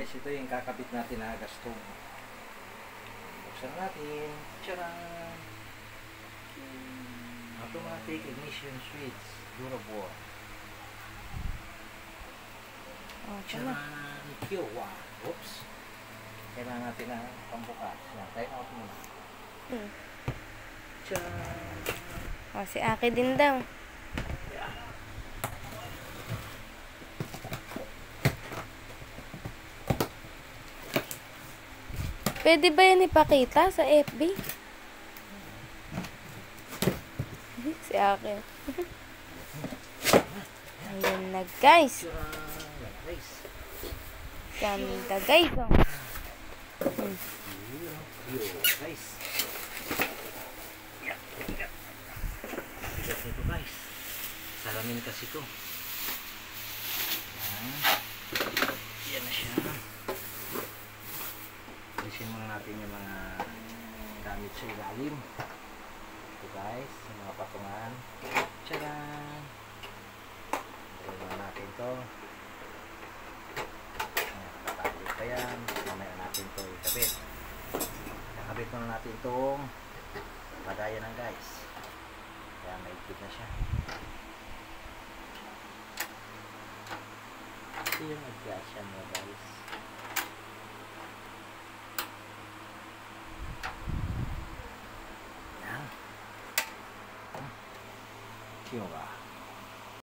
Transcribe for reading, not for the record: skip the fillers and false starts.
guys, ito yung kakabit natin na gastong. Buksan natin. Tcharan! Automatic ignition switch. Durable. Tcharan! Q1. Oops. Kailangan natin na pambukas. Yan, time out muna. Tcharan! O, si Aki din daw. Pwede ba yan ipakita sa FB? Si Aki. Ayun na guys. Ganda guys. Guys. Bigat nito guys. Salamin kasi ito. Yan na siya. Alisin muna natin yung mga gamit sa ilalim. Ito guys, yung mga patungan. Tcharan! Gawin muna natin ito. Nakakabit pa yan. Mamaya natin ito ikabit. Nakabit muna natin itong padayan ng guys. Kaya maigpit na siya. Ito yung adjustment mo guys. Yan. Kino ba?